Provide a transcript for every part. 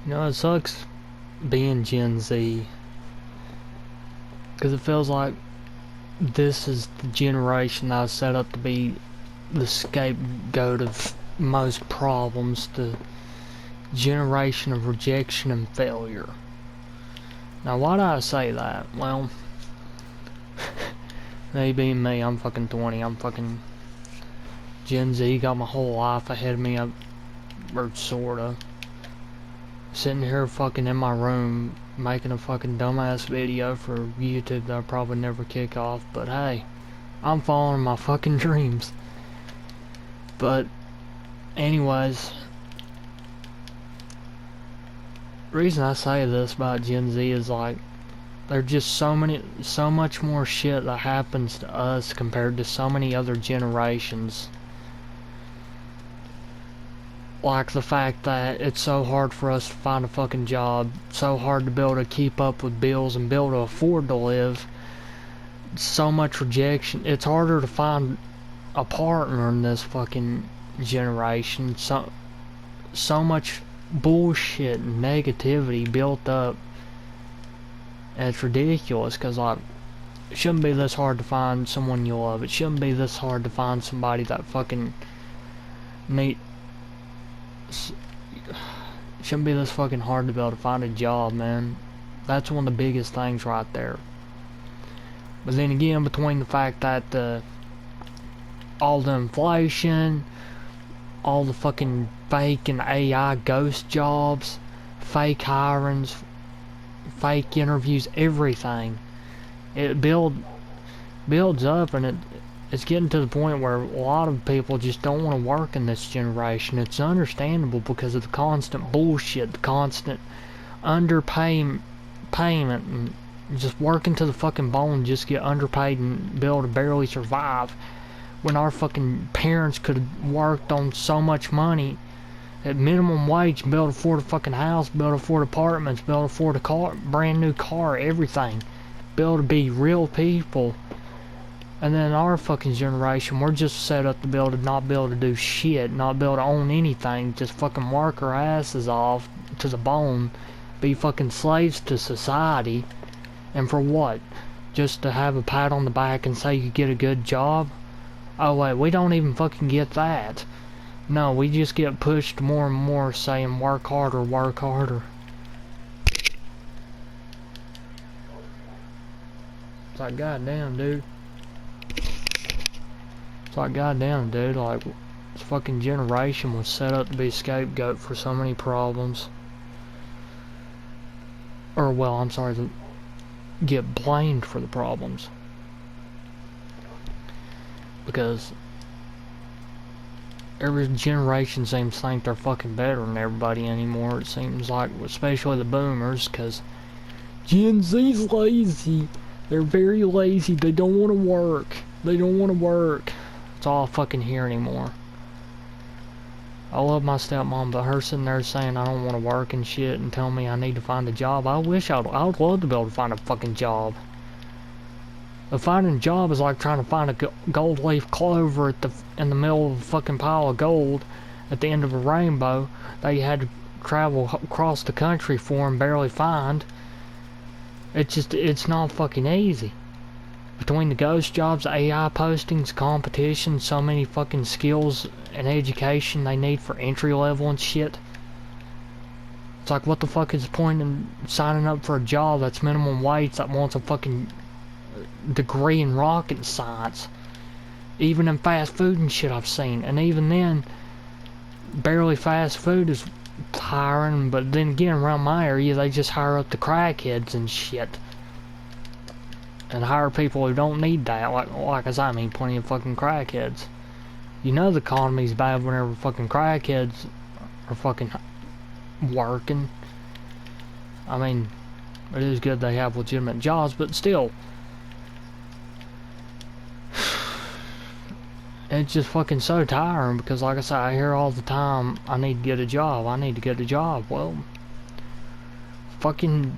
You know, it sucks being Gen Z, because it feels like this is the generation that was set up to be the scapegoat of most problems, the generation of rejection and failure. Now, why do I say that? Well, maybe me, I'm fucking 20, I'm fucking Gen Z, got my whole life ahead of me, or sorta. Sitting here fucking in my room making a fucking dumbass video for YouTube that I'll probably never kick off, but hey, I'm following my fucking dreams. But anyways, the reason I say this about Gen Z is like, there's just so much more shit that happens to us compared to so many other generations. Like the fact that it's so hard for us to find a fucking job, so hard to be able to keep up with bills and be able to afford to live. So much rejection. It's harder to find a partner in this fucking generation. So much bullshit and negativity built up. And it's ridiculous, because like, it shouldn't be this hard to find someone you love. It shouldn't be this hard to find somebody that fucking shouldn't be this fucking hard to be able to find a job, man. That's one of the biggest things right there. But then again, between the fact that all the inflation, all the fucking fake and AI ghost jobs, fake hirings, fake interviews, everything, it builds up, and it's getting to the point where a lot of people just don't want to work in this generation. It's understandable because of the constant bullshit, the constant underpayment, and just working to the fucking bone, just get underpaid and be able to barely survive, when our fucking parents could have worked on so much money at minimum wage and be able to afford a fucking house, be able to afford apartments, be able to afford a car, brand new car, everything, be able to be real people. And then our fucking generation, we're just set up to be able to not be able to do shit, not be able to own anything, just fucking work our asses off to the bone, be fucking slaves to society. And for what? Just to have a pat on the back and say you get a good job? Oh wait, we don't even fucking get that. No, we just get pushed more and more saying work harder, work harder. It's like, goddamn, dude. It's like, goddamn, dude, like, this fucking generation was set up to be a scapegoat for so many problems. Or, well, I'm sorry, to get blamed for the problems. Because every generation seems to think they're fucking better than everybody anymore, it seems like, especially the boomers, because Gen Z's lazy. They're very lazy. They don't want to work. They don't want to work. That's all I fucking hear anymore. I love my stepmom, but her sitting there saying I don't want to work and shit and telling me I need to find a job. I would love to be able to find a fucking job. But finding a job is like trying to find a gold leaf clover in the middle of a fucking pile of gold at the end of a rainbow that you had to travel across the country for and barely find. It's not fucking easy. Between the ghost jobs, AI postings, competition, so many fucking skills and education they need for entry level and shit. It's like, what the fuck is the point in signing up for a job that's minimum wage that wants a fucking degree in rocket science? Even in fast food and shit I've seen. And even then, barely fast food is hiring, but then again, around my area, they just hire up the crackheads and shit. And hire people who don't need that, like as I mean, plenty of fucking crackheads. You know the economy's bad whenever fucking crackheads are fucking working. I mean, it is good they have legitimate jobs, but still. It's just fucking so tiring, because like I say, I hear all the time, I need to get a job, I need to get a job. Well, fucking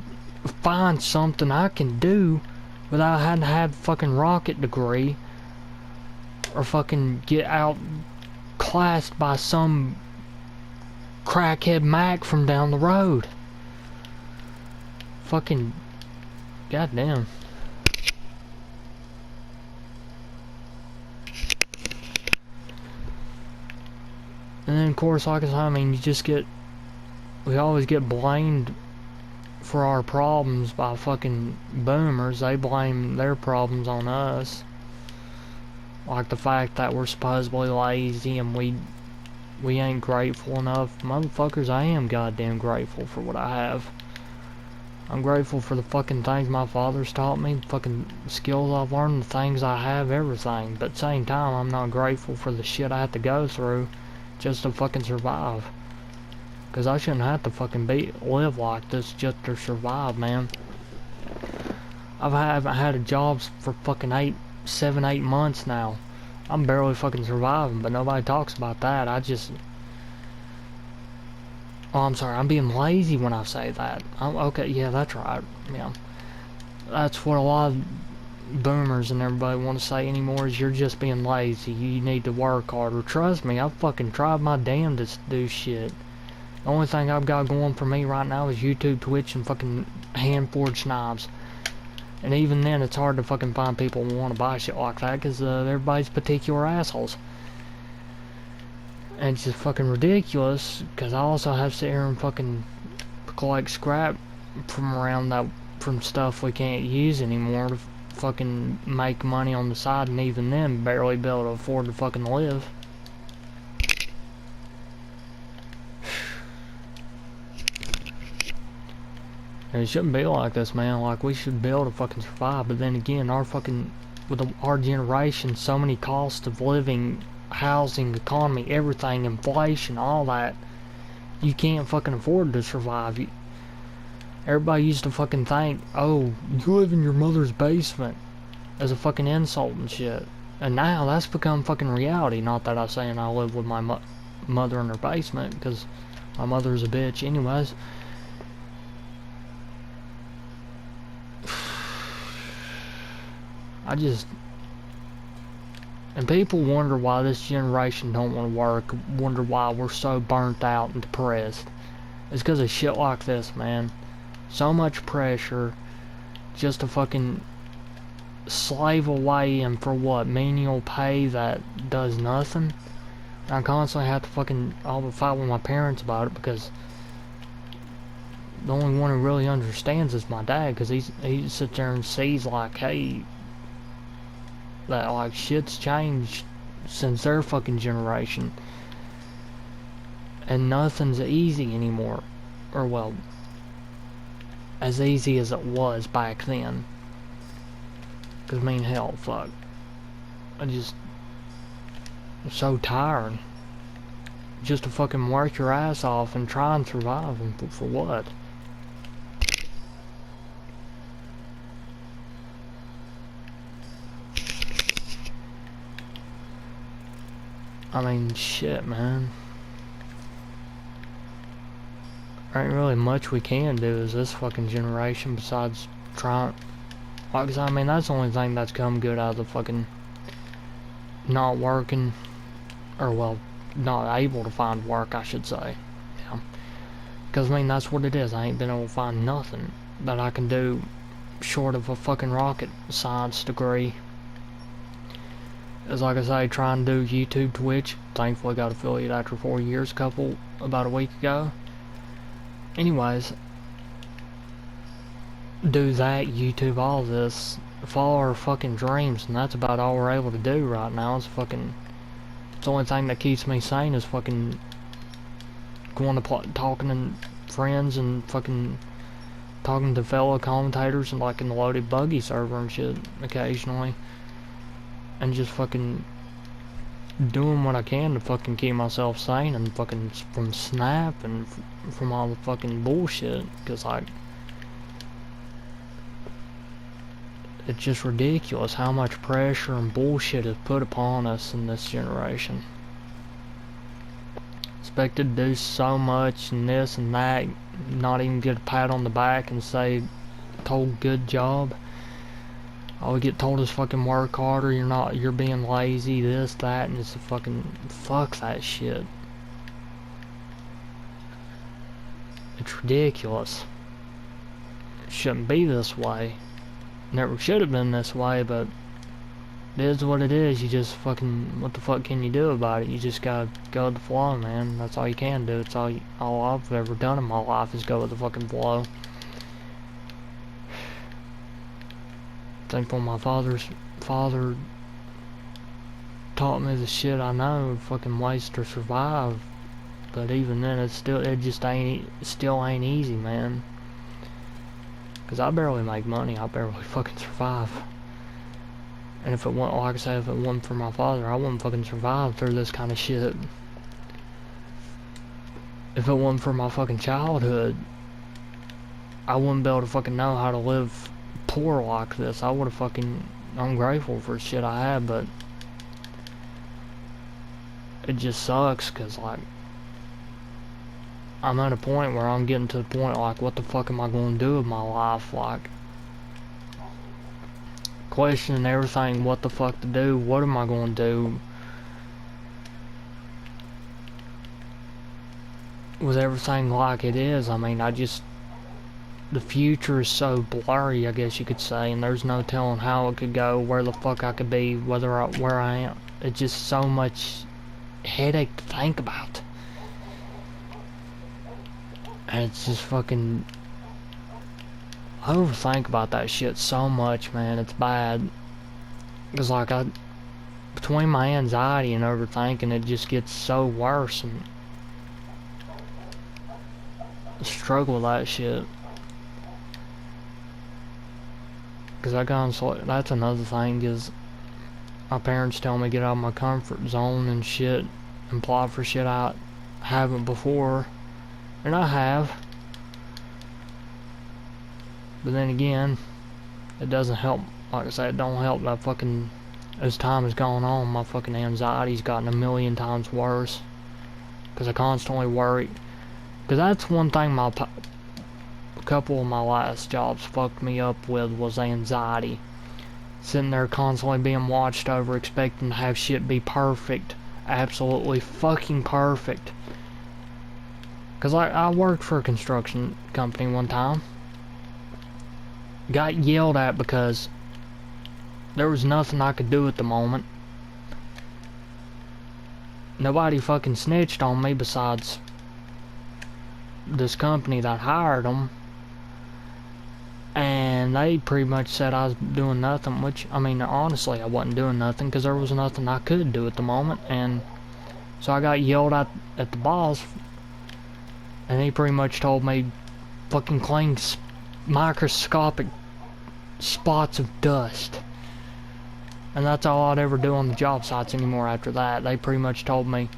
find something I can do without having to have a fucking rocket degree, or fucking get outclassed by some crackhead Mac from down the road. fucking goddamn. And then of course, like I said, I mean, we always get blamed for our problems by fucking boomers. They blame their problems on us. Like the fact that we're supposedly lazy and we ain't grateful enough. Motherfuckers, I am goddamn grateful for what I have. I'm grateful for the fucking things my father's taught me, the fucking skills I've learned, the things I have, everything. But at the same time, I'm not grateful for the shit I have to go through just to fucking survive. Cause I shouldn't have to fucking live like this just to survive, man. I haven't had a job for fucking 7, 8 months now. I'm barely fucking surviving, but nobody talks about that. Oh, I'm sorry, I'm being lazy when I say that. Okay, yeah, that's right. Yeah. That's what a lot of boomers and everybody want to say anymore is you're just being lazy. You need to work harder. Trust me, I've fucking tried my damnedest to do shit. The only thing I've got going for me right now is YouTube, Twitch, and fucking hand-forged knives. And even then, it's hard to fucking find people who want to buy shit like that because everybody's particular assholes. And it's just fucking ridiculous because I also have to sit here and fucking collect scrap from stuff we can't use anymore to fucking make money on the side, and even then barely be able to afford to fucking live. And it shouldn't be like this, man. Like, we should be able to fucking survive, but then again, with our generation, so many costs of living, housing, economy, everything, inflation, all that, you can't fucking afford to survive. Everybody used to fucking think, oh, you live in your mother's basement, as a fucking insult and shit. And now that's become fucking reality. Not that I'm saying I live with my mother in her basement, because my mother's a bitch anyways. And people wonder why this generation don't want to work, wonder why we're so burnt out and depressed. It's because of shit like this, man. So much pressure just to fucking slave away and for what? Menial pay that does nothing? I constantly have to fucking fight with my parents about it because the only one who really understands is my dad, because he sits there and sees like, hey, that like shit's changed since their fucking generation, and nothing's easy anymore, or well, as easy as it was back then. Cause I mean, hell, fuck, I'm so tired just to fucking work your ass off and try and survive, and for what? I mean, shit, man. There ain't really much we can do as this fucking generation besides trying. Like I said, I mean, that's the only thing that's come good out of the fucking not working, or well, not able to find work, I should say. Yeah. Because, I mean, that's what it is. I ain't been able to find nothing that I can do short of a fucking rocket science degree. As like I say, trying to do YouTube, Twitch. Thankfully got affiliate after 4 years, about a week ago. Anyways, do that, YouTube, all this, follow our fucking dreams, and that's about all we're able to do right now. It's the only thing that keeps me sane is fucking going to talking to friends and fucking talking to fellow commentators and like in the Loaded Buggy server and shit occasionally. And just fucking doing what I can to fucking keep myself sane and fucking from Snap and from all the fucking bullshit. Because, like, it's just ridiculous how much pressure and bullshit is put upon us in this generation. Expected to do so much and this and that, not even get a pat on the back and say, told good job. All we get told is fucking work harder, you're being lazy, this, that, and it's a fucking, fuck that shit. It's ridiculous. shouldn't be this way. Never should have been this way, but it is what it is. You just fucking, what the fuck can you do about it? You just gotta go with the flow, man. That's all you can do. It's all I've ever done in my life is go with the fucking flow. Thankful my father taught me the shit I know, fucking ways to survive. But even then, it still ain't easy, man. Cause I barely make money. I barely fucking survive. And if it wasn't, like I said, if it wasn't for my father, I wouldn't fucking survive through this kind of shit. If it wasn't for my fucking childhood, I wouldn't be able to fucking know how to live poor like this. I would have fucking, I'm grateful for the shit I had, but it just sucks, cause like, I'm at a point where I'm getting to the point like, what the fuck am I going to do with my life? Like, questioning everything, what the fuck to do, what am I going to do with everything like it is. I mean, the future is so blurry, I guess you could say, and there's no telling how it could go, where the fuck I could be, where I am. It's just so much headache to think about. And it's just fucking, I overthink about that shit so much, man. It's bad. Cause like between my anxiety and overthinking, it just gets so worse, and I struggle with that shit. Cause that's another thing, is my parents tell me to get out of my comfort zone and shit, and apply for shit I haven't before. And I have. But then again, it doesn't help. Like I said, it don't help that fucking, as time has gone on, my fucking anxiety's gotten a million times worse. Because I constantly worry. Because that's one thing a couple of my last jobs fucked me up with, was anxiety. Sitting there constantly being watched over, expecting to have shit be perfect. Absolutely fucking perfect. Cause I worked for a construction company one time. Got yelled at because there was nothing I could do at the moment. Nobody fucking snitched on me besides this company that hired them. And they pretty much said I was doing nothing, which, I mean, honestly, I wasn't doing nothing because there was nothing I could do at the moment. And so I got yelled at the boss. And he pretty much told me fucking clean microscopic spots of dust. And that's all I'd ever do on the job sites anymore after that. They pretty much told me,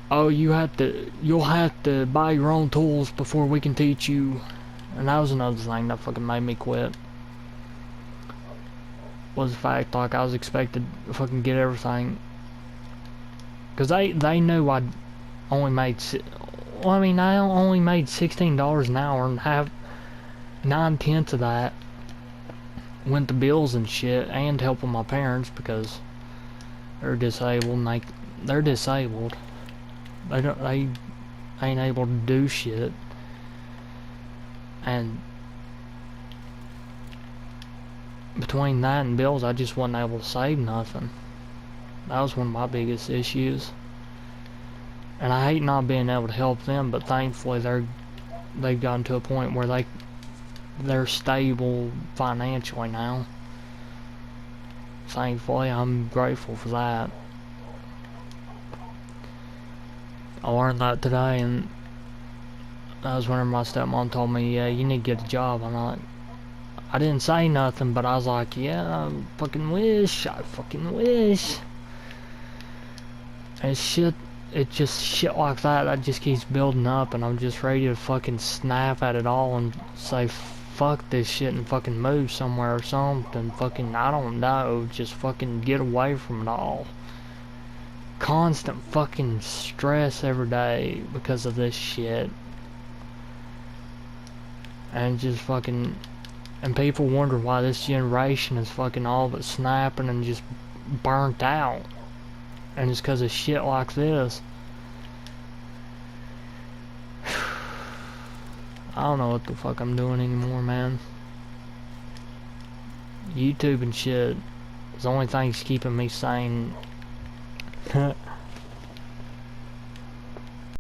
oh, you'll have to buy your own tools before we can teach you. And that was another thing that fucking made me quit. Was the fact, like, I was expected to fucking get everything. Cause they knew I'd only made, well, I mean, I only made $16 an hour, and have 9/10 of that went to bills and shit, and helping my parents because they're disabled, and they're disabled. They ain't able to do shit. And between that and bills, I just wasn't able to save nothing. That was one of my biggest issues. And I hate not being able to help them, but thankfully they've gotten to a point where they're stable financially now. Thankfully, I'm grateful for that. I learned that today, and that was whenever my stepmom told me, yeah, you need to get a job. I'm like, I didn't say nothing, but I was like, yeah, I fucking wish. And it's just shit like that just keeps building up, and I'm just ready to fucking snap at it all and say, fuck this shit, and fucking move somewhere or something. Fucking, I don't know, just fucking get away from it all. Constant fucking stress every day because of this shit. And just fucking, and people wonder why this generation is fucking all but snapping and just burnt out. And it's because of shit like this. I don't know what the fuck I'm doing anymore, man. YouTube and shit is the only thing that's keeping me sane.